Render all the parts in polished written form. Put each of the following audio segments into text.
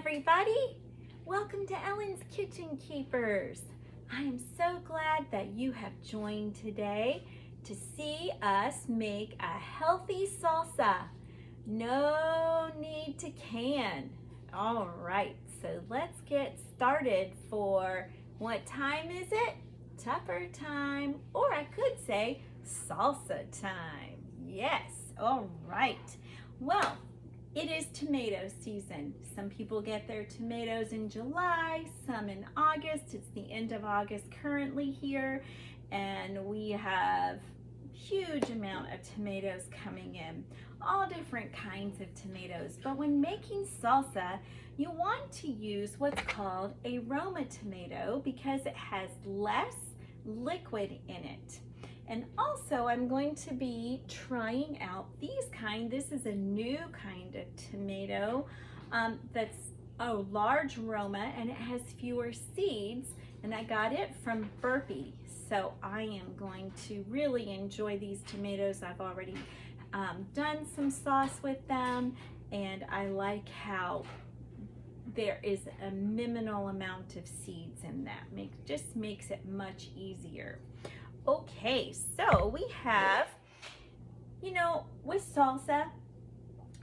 everybody. Welcome to Ellen's Kitchen Keepers. I am so glad that you have joined today to see us make a healthy salsa. No need to can. All right, so let's get started for what time is it? Tupper time, or I could say salsa time. Yes, all right. Well, it is tomato season. Some people get their tomatoes in July, some in August. It's the end of August currently here, and we have huge amount of tomatoes coming in, all different kinds of tomatoes. But when making salsa, you want to use what's called a Roma tomato because it has less liquid in it. And also I'm going to be trying out these kind. This is a new kind of tomato that's a large Roma, and it has fewer seeds, and I got it from Burpee. So I am going to really enjoy these tomatoes. I've already done some sauce with them, and I like how there is a minimal amount of seeds in that. Just makes it much easier. Okay, so we have, with salsa,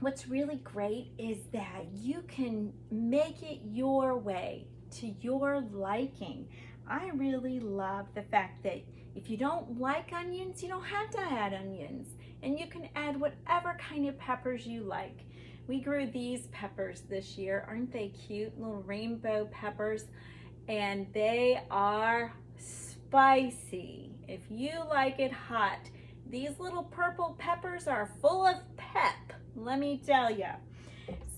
what's really great is that you can make it your way, to your liking. I really love the fact that if you don't like onions, you don't have to add onions. And you can add whatever kind of peppers you like. We grew these peppers this year. Aren't they cute? Little rainbow peppers. And they are spicy. If you like it hot, these little purple peppers are full of pep, let me tell you.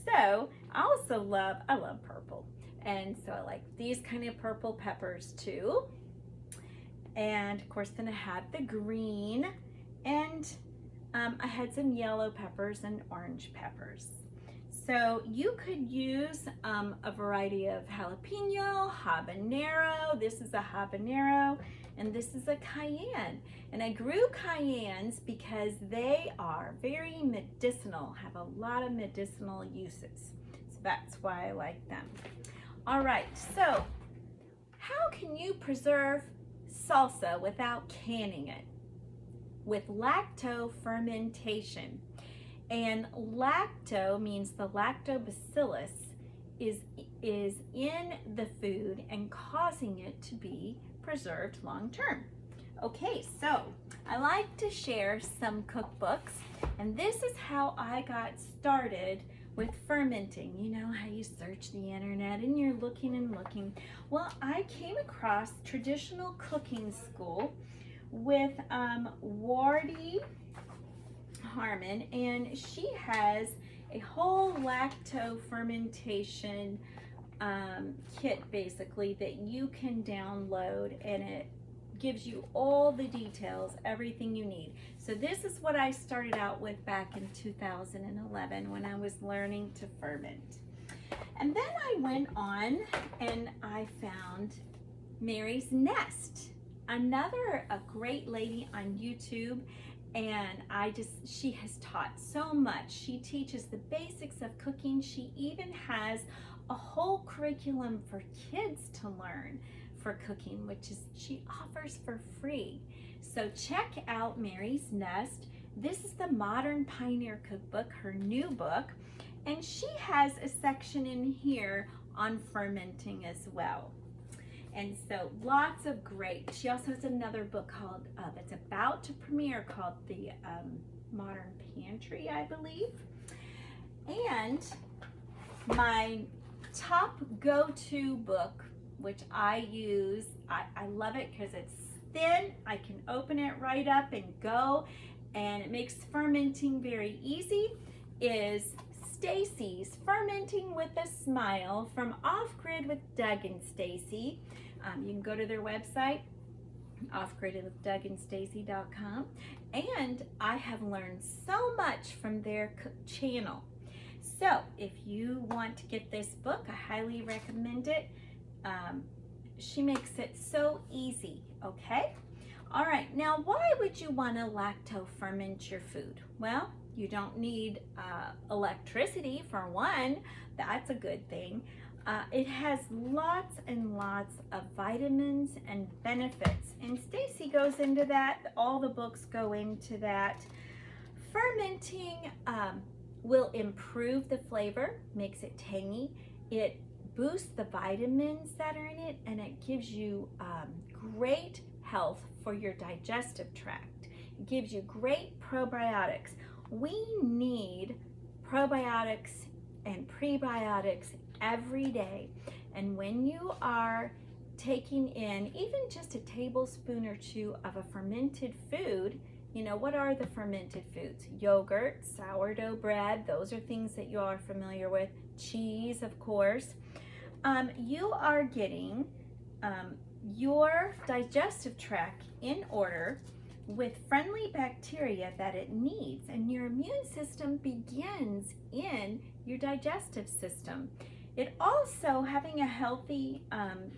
So I love purple, and so I like these kind of purple peppers too. And of course then I have the green, and I had some yellow peppers and orange peppers. So you could use a variety of jalapeno, habanero. This is a habanero, and this is a cayenne. And I grew cayennes because they are very medicinal, have a lot of medicinal uses. So that's why I like them. All right, so how can you preserve salsa without canning it? With lactose fermentation. And lacto means the lactobacillus is in the food and causing it to be preserved long term. Okay, so I like to share some cookbooks, and this is how I got started with fermenting. You know how you search the internet and you're looking and looking. Well, I came across Traditional Cooking School with Wardy Harmon, and she has a whole lacto fermentation kit basically that you can download, and it gives you all the details, everything you need. So this is what I started out with back in 2011 when I was learning to ferment. And then I went on and I found Mary's Nest, a great lady on YouTube. And she has taught so much. She teaches the basics of cooking. She even has a whole curriculum for kids to learn for cooking, which she offers for free. So check out Mary's Nest. This is the Modern Pioneer Cookbook, her new book. And she has a section in here on fermenting as well. And so lots of great. She also has another book called that's about to premiere called the Modern Pantry, I believe. And my top go-to book, which I use, I love it because it's thin. I can open it right up and go, and it makes fermenting very easy, is Stacy's Fermenting with a Smile from Off Grid with Doug and Stacy. You can go to their website, offgridwithdougandstacy.com, and I have learned so much from their channel. So if you want to get this book, I highly recommend it. She makes it so easy, okay? All right, now why would you want to lacto ferment your food? Well, You don't need electricity for one. That's a good thing. It has lots and lots of vitamins and benefits. And Stacy goes into that. All the books go into that. Fermenting will improve the flavor, makes it tangy. It boosts the vitamins that are in it, and it gives you great health for your digestive tract. It gives you great probiotics. We need probiotics and prebiotics every day. And when you are taking in even just a tablespoon or two of a fermented food, you know, what are the fermented foods? Yogurt, sourdough bread, those are things that you are familiar with. Cheese, of course. You are getting your digestive tract in order with friendly bacteria that it needs, and your immune system begins in your digestive system. It also, having a healthy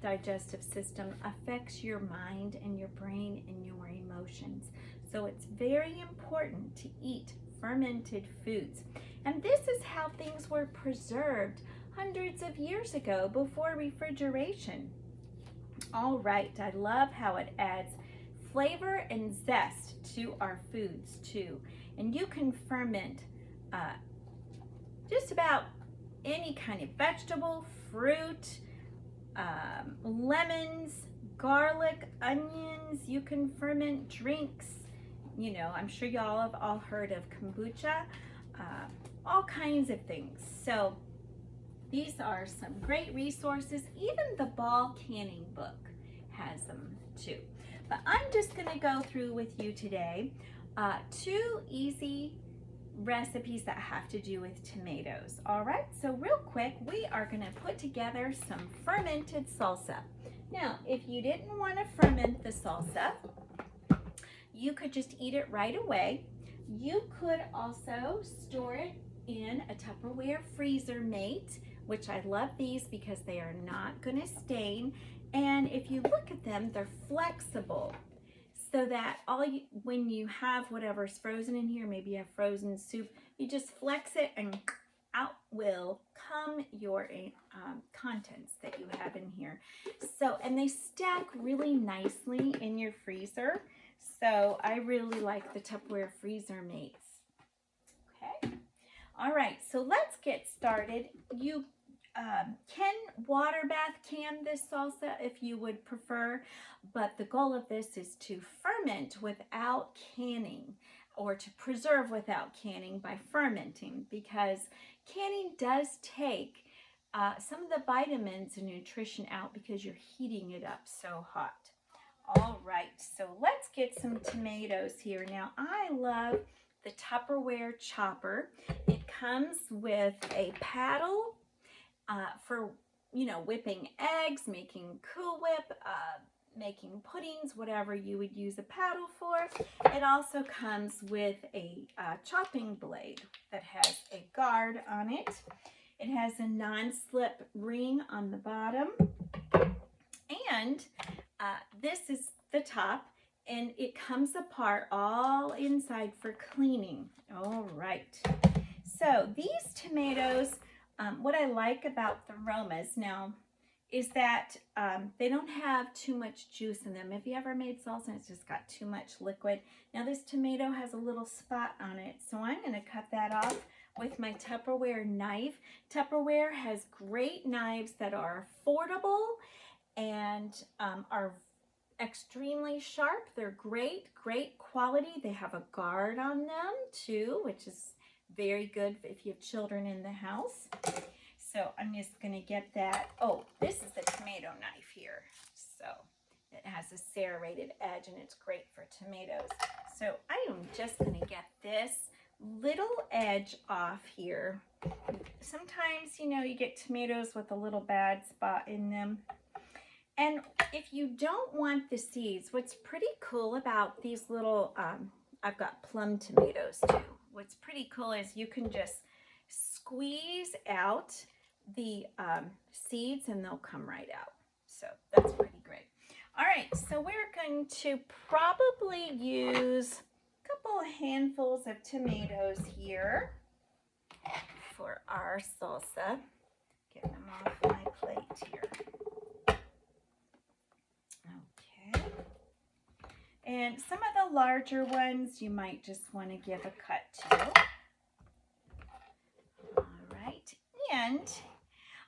digestive system affects your mind and your brain and your emotions. So it's very important to eat fermented foods. And this is how things were preserved hundreds of years ago before refrigeration. All right, I love how it adds flavor and zest to our foods too. And you can ferment just about any kind of vegetable, fruit, lemons, garlic, onions. You can ferment drinks. You know, I'm sure y'all have all heard of kombucha, all kinds of things. So these are some great resources. Even the Ball Canning book has them too. But I'm just going to go through with you today 2 easy recipes that have to do with tomatoes. All right, so real quick, we are going to put together some fermented salsa. Now, if you didn't want to ferment the salsa, you could just eat it right away. You could also store it in a Tupperware freezer mate, which I love these because they are not going to stain. And if you look at them, they're flexible, so that when you have whatever's frozen in here, maybe you have frozen soup, you just flex it and out will come your contents that you have in here. So, and they stack really nicely in your freezer. So I really like the Tupperware freezer mates. Okay. All right, so let's get started. You can water bath can this salsa if you would prefer, but the goal of this is to ferment without canning, or to preserve without canning by fermenting, because canning does take some of the vitamins and nutrition out because you're heating it up so hot. All right, so let's get some tomatoes here. Now, I love the Tupperware chopper. It comes with a paddle for, you know, whipping eggs, making Cool Whip, making puddings, whatever you would use a paddle for. It also comes with a chopping blade that has a guard on it. It has a non-slip ring on the bottom. And this is the top, and it comes apart all inside for cleaning. All right. So these tomatoes, what I like about the Romas now is that they don't have too much juice in them. Have you ever made salsa and it's just got too much liquid? Now this tomato has a little spot on it, so I'm going to cut that off with my Tupperware knife. Tupperware has great knives that are affordable and are extremely sharp. They're great quality. They have a guard on them too, which is very good if you have children in the house. So I'm just going to get that. Oh, this is the tomato knife here. So it has a serrated edge and it's great for tomatoes. So I am just going to get this little edge off here. Sometimes, you know, you get tomatoes with a little bad spot in them. And if you don't want the seeds, what's pretty cool about these little, I've got plum tomatoes too. What's pretty cool is you can just squeeze out the seeds and they'll come right out. So that's pretty great. All right, so we're going to probably use a couple handfuls of tomatoes here for our salsa. Getting them off my plate here. Okay. And some of the larger ones you might just want to give a cut to. All right. And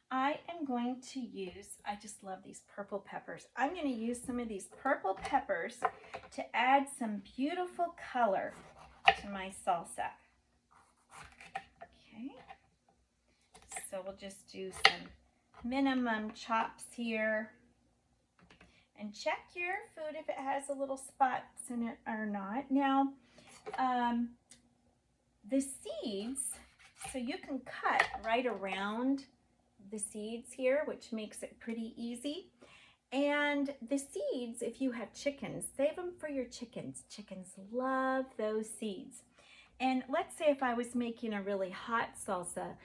I am going to use, I just love these purple peppers. I'm going to use some of these purple peppers to add some beautiful color to my salsa. Okay. So we'll just do some minimum chops here. And check your food if it has a little spots in it or not. Now, the seeds, so you can cut right around the seeds here, which makes it pretty easy. And the seeds, if you have chickens, save them for your chickens. Chickens love those seeds. And let's say if I was making a really hot salsa,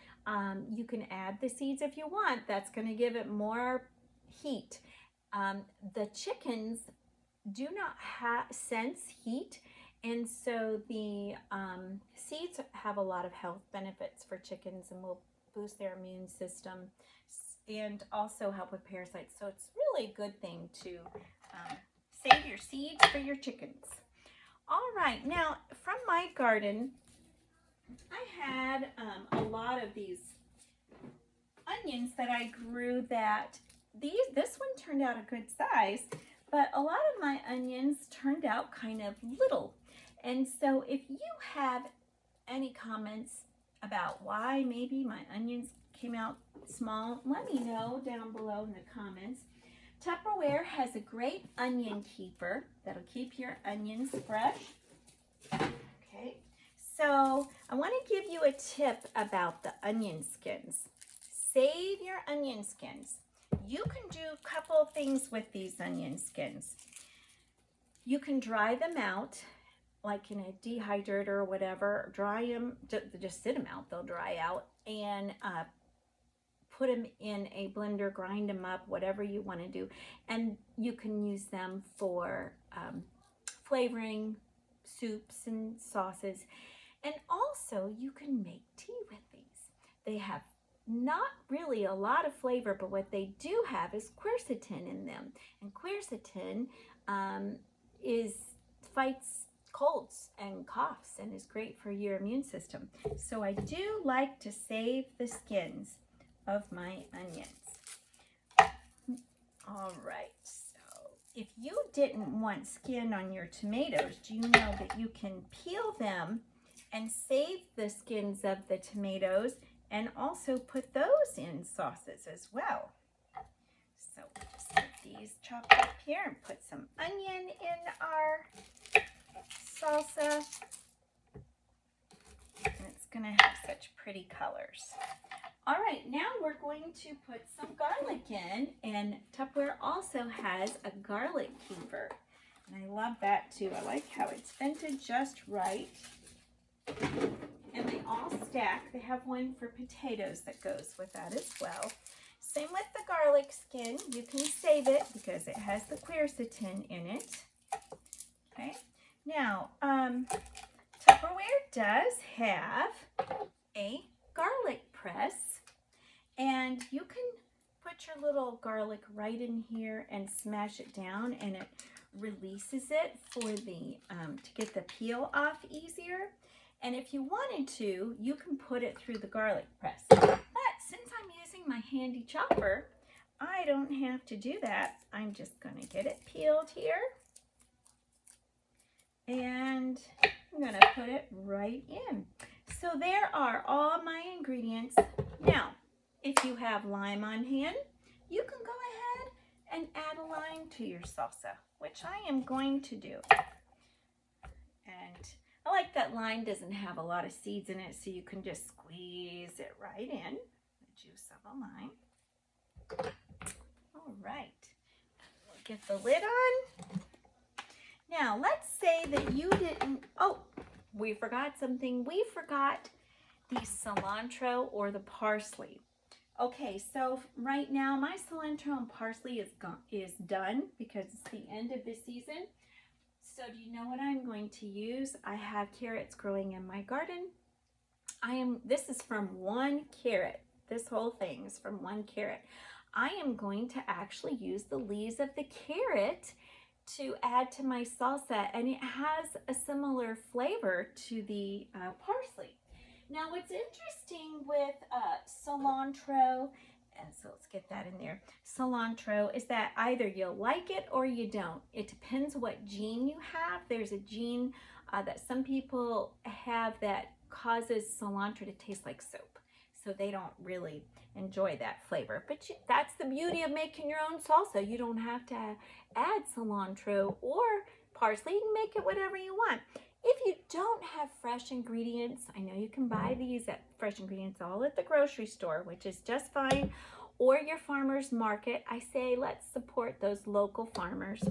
you can add the seeds if you want. That's going to give it more heat. The chickens do not sense heat, and so the seeds have a lot of health benefits for chickens and will boost their immune system and also help with parasites. So it's really a good thing to save your seeds for your chickens. All right, now from my garden, I had a lot of these onions that I grew that this one turned out a good size, but a lot of my onions turned out kind of little. And so if you have any comments about why maybe my onions came out small, let me know down below in the comments. Tupperware has a great onion keeper that'll keep your onions fresh. Okay, so I want to give you a tip about the onion skins. Save your onion skins. You can do a couple things with these onion skins. You can dry them out, like in a dehydrator or whatever. Dry them, just sit them out, they'll dry out, and put them in a blender, grind them up, whatever you want to do. And you can use them for flavoring soups and sauces. And also you can make tea with these. They have not really a lot of flavor, but what they do have is quercetin in them. And quercetin fights colds and coughs and is great for your immune system. So I do like to save the skins of my onions. All right, so if you didn't want skin on your tomatoes, do you know that you can peel them and save the skins of the tomatoes and also put those in sauces as well? So we'll just get these chopped up here and put some onion in our salsa. And it's going to have such pretty colors. All right, now we're going to put some garlic in, and Tupperware also has a garlic keeper. And I love that too. I like how it's vented just right. And they all stack. They have one for potatoes that goes with that as well. Same with the garlic skin. You can save it because it has the quercetin in it. Okay. Now, Tupperware does have a garlic press, and you can put your little garlic right in here and smash it down, and it releases it for the to get the peel off easier. And if you wanted to, you can put it through the garlic press. But since I'm using my handy chopper, I don't have to do that. I'm just going to get it peeled here. And I'm going to put it right in. So there are all my ingredients. Now, if you have lime on hand, you can go ahead and add a lime to your salsa, which I am going to do. And I like that lime doesn't have a lot of seeds in it, so you can just squeeze it right in, the juice of a lime. All right, we'll get the lid on. Now, let's say that you didn't, oh, we forgot something. We forgot the cilantro or the parsley. Okay, so right now my cilantro and parsley is done because it's the end of the season. So do you know what I'm going to use? I have carrots growing in my garden. This is from 1 carrot. This whole thing is from 1 carrot. I am going to actually use the leaves of the carrot to add to my salsa, and it has a similar flavor to the parsley. Now what's interesting with cilantro, and so let's get that in there, cilantro, is that either you'll like it or you don't. It depends what gene you have. There's a gene that some people have that causes cilantro to taste like soap, so they don't really enjoy that flavor. But that's the beauty of making your own salsa. You don't have to add cilantro or parsley. You can make it whatever you want. If you don't have fresh ingredients, I know you can buy these at fresh ingredients all at the grocery store, which is just fine, or your farmer's market. I say let's support those local farmers.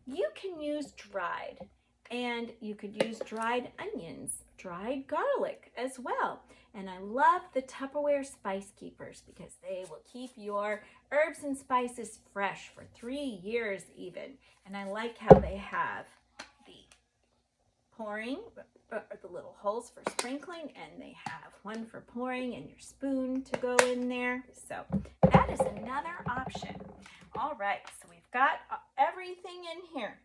You can use dried, and you could use dried onions, dried garlic as well. And I love the Tupperware spice keepers because they will keep your herbs and spices fresh for 3 years even. And I like how they have the pouring, the little holes for sprinkling, and they have one for pouring and your spoon to go in there. So that is another option. All right, so we've got everything in here: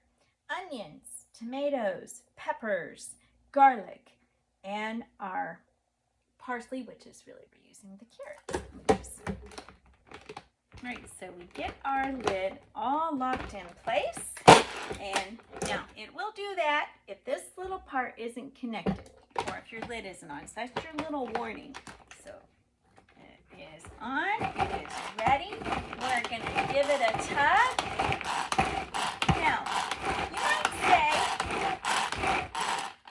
onions, tomatoes, peppers, garlic, and our parsley, which is really reusing the carrots. All right, so we get our lid all locked in place, and now it will do that if this little part isn't connected or if your lid isn't on. So that's your little warning. So it is on, it is ready. We're gonna give it a tug. Now, you might say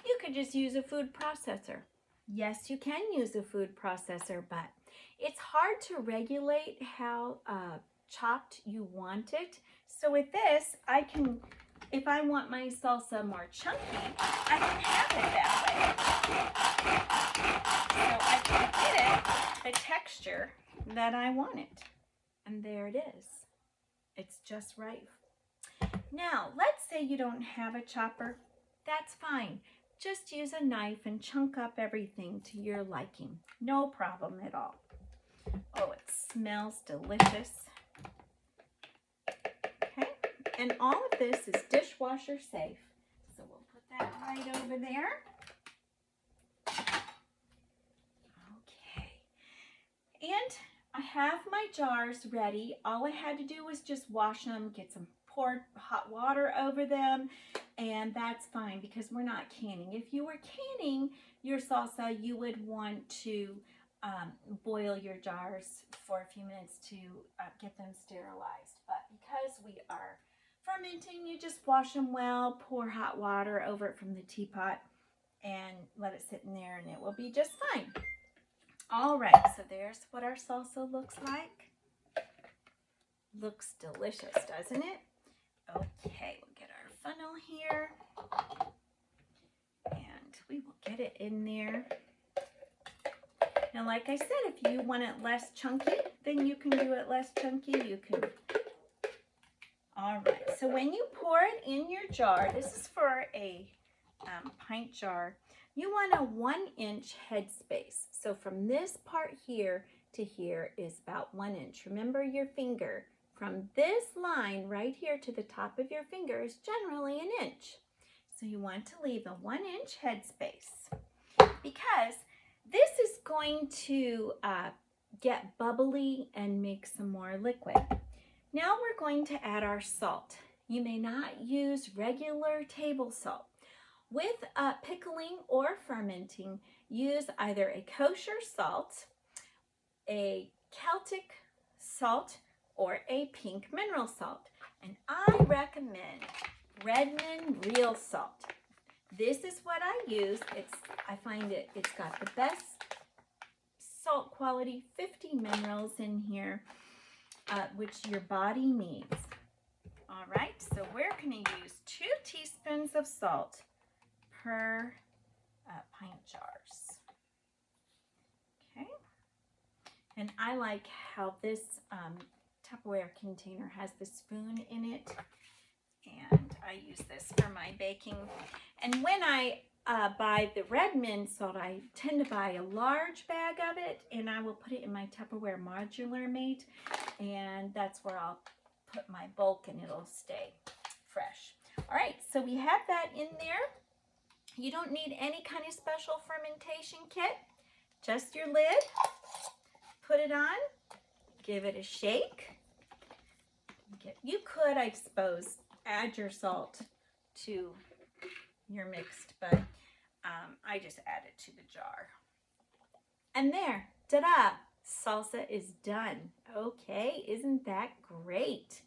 you could just use a food processor. Yes, you can use a food processor, but it's hard to regulate how chopped you want it. So with this, I can, if I want my salsa more chunky, I can have it that way. So I can get it the texture that I want it. And there it is. It's just right. Now, let's say you don't have a chopper. That's fine. Just use a knife and chunk up everything to your liking. No problem at all. Oh, it smells delicious. Okay, and all of this is dishwasher safe. So we'll put that right over there. Okay, and I have my jars ready. All I had to do was just wash them, get some poured hot water over them, and that's fine because we're not canning. If you were canning your salsa, you would want to boil your jars for a few minutes to get them sterilized. But because we are fermenting, you just wash them well, pour hot water over it from the teapot, and let it sit in there, and it will be just fine. All right, so there's what our salsa looks like. Looks delicious, doesn't it? Okay, we'll get our funnel here, and we will get it in there. Now, like I said, if you want it less chunky, then you can do it less chunky. You can. All right, so when you pour it in your jar, this is for a pint jar, you want a 1-inch headspace. So from this part here to here is about 1 inch. Remember your finger. From this line right here to the top of your finger is generally 1 inch. So you want to leave a 1-inch headspace because this is going to get bubbly and make some more liquid. Now we're going to add our salt. You may not use regular table salt. With pickling or fermenting, use either a kosher salt, a Celtic salt, or a pink mineral salt. And I recommend Redmond Real Salt. This is what I use. I find it's got the best salt quality, 50 minerals in here, which your body needs. All right, so we're going to use 2 teaspoons of salt per pint jars. Okay, and I like how this Tupperware container has the spoon in it, and I use this for my baking. And when I buy the red mint salt, I tend to buy a large bag of it, and I will put it in my Tupperware modular mate, and that's where I'll put my bulk and it'll stay fresh. All right, so we have that in there. You don't need any kind of special fermentation kit, just your lid. Put it on, give it a shake. You could, I suppose, add your salt to your mixed, but I just add it to the jar. And there, ta-da, salsa is done. Okay, isn't that great?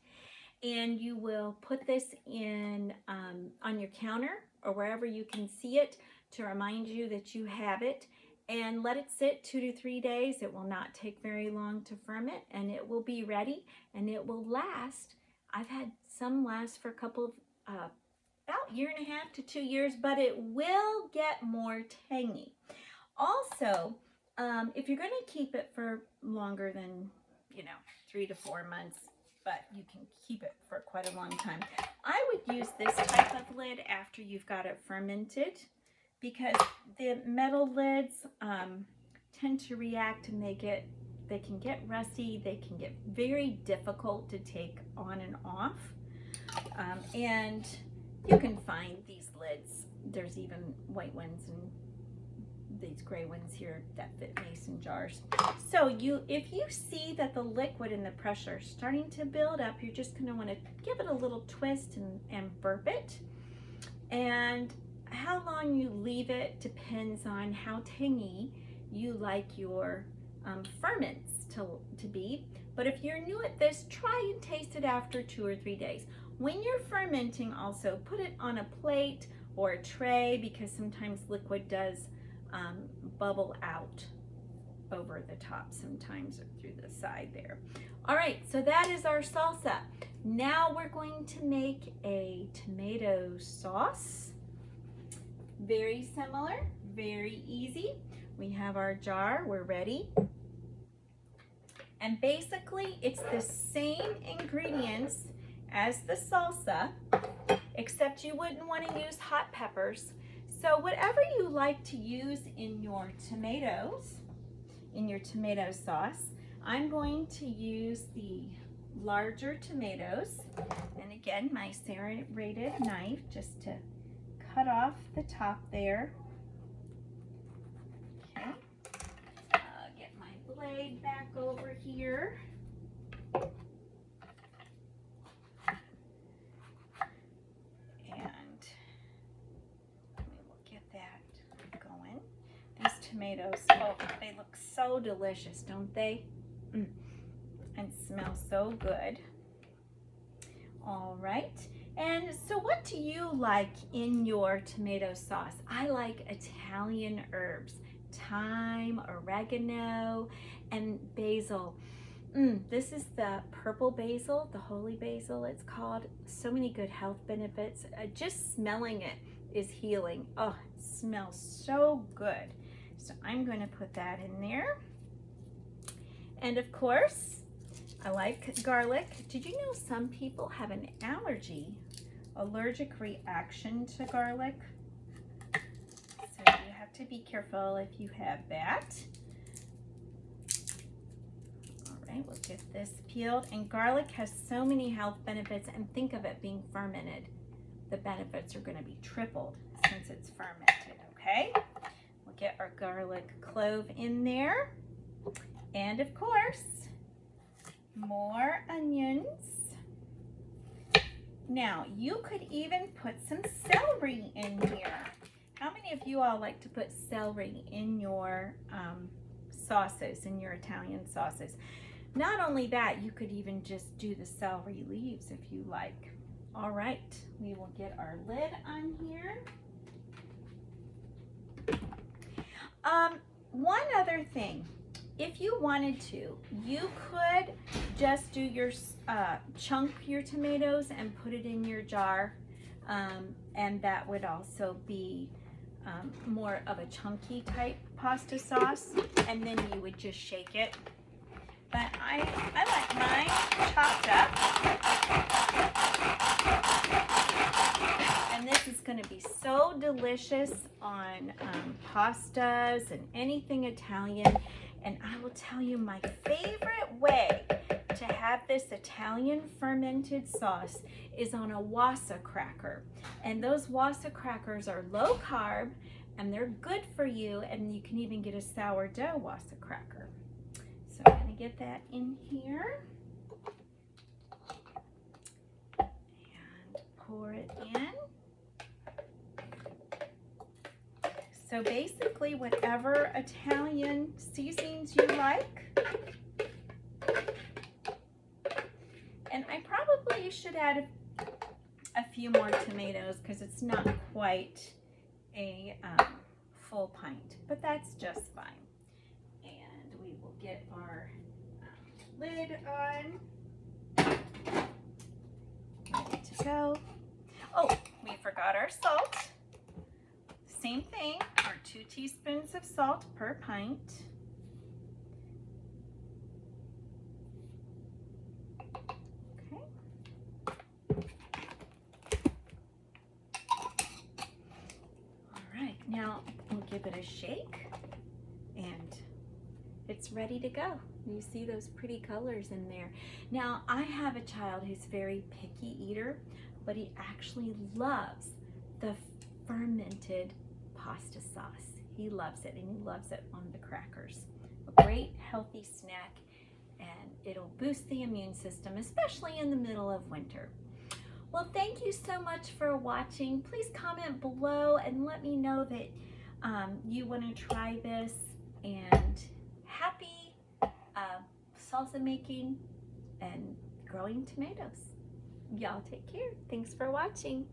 And you will put this in on your counter or wherever you can see it to remind you that you have it, and let it sit 2 to 3 days. It will not take very long to ferment, and it will be ready, and it will last. I've had some last for a couple of about 1.5 to 2 years, but it will get more tangy. Also, if you're going to keep it for longer than 3 to 4 months, but you can keep it for quite a long time, I would use this type of lid after you've got it fermented, because the metal lids tend to react and they can get rusty, they can get very difficult to take on and off. And you can find these lids. There's even white ones and these gray ones here that fit mason jars. So if you see that the liquid and the pressure is starting to build up, you're just gonna wanna give it a little twist and burp it. And how long you leave it depends on how tangy you like your ferments to be. But if you're new at this, try and taste it after 2 or 3 days. When you're fermenting, also put it on a plate or a tray, because sometimes liquid does bubble out over the top sometimes, or through the side there. All right, so that is our salsa. Now we're going to make a tomato sauce. Very similar, very easy. We have our jar, we're ready. And basically it's the same ingredients as the salsa, except you wouldn't want to use hot peppers. So whatever you like to use in your tomatoes, in your tomato sauce, I'm going to use the larger tomatoes. And again, my serrated knife, just to cut off the top there. Okay, get my blade back over here. Tomatoes, oh, they look so delicious, don't they? And smell so good. All right, and so what do you like in your tomato sauce? I like Italian herbs, thyme, oregano, and basil. This is the purple basil, the holy basil it's called. So many good health benefits. Just smelling it is healing. Oh, it smells so good. So I'm going to put that in there. And of course, I like garlic. Did you know some people have an allergic reaction to garlic? So you have to be careful if you have that. All right, we'll get this peeled. And garlic has so many health benefits, and think of it being fermented. The benefits are going to be tripled since it's fermented, okay? Get our garlic clove in there, and of course more onions. Now you could even put some celery in here. How many of you all like to put celery in your sauces, in your Italian sauces? Not only that, you could even just do the celery leaves if you like. All right, we will get our lid on here. One other thing, if you wanted to, you could just do your chunk your tomatoes and put it in your jar, and that would also be more of a chunky type pasta sauce, and then you would just shake it. but I like mine chopped up. And this is going to be so delicious on pastas and anything Italian. And I will tell you my favorite way to have this Italian fermented sauce is on a wassa cracker. And those wassa crackers are low carb and they're good for you, and you can even get a sourdough wassa cracker. So I'm going to get that in here and pour it in. So basically whatever Italian seasonings you like. And I probably should add a few more tomatoes because it's not quite a full pint, but that's just fine. And we will get our lid on. Ready to go. Oh, we forgot our salt. Same thing, our 2 teaspoons of salt per pint. Okay. All right, now we'll give it a shake and it's ready to go. You see those pretty colors in there. Now, I have a child who's a very picky eater, but he actually loves the fermented pasta sauce. He loves it, and he loves it on the crackers. A great healthy snack, and it'll boost the immune system, especially in the middle of winter. Well, thank you so much for watching. Please comment below and let me know that you want to try this, and happy salsa making and growing tomatoes. Y'all take care. Thanks for watching.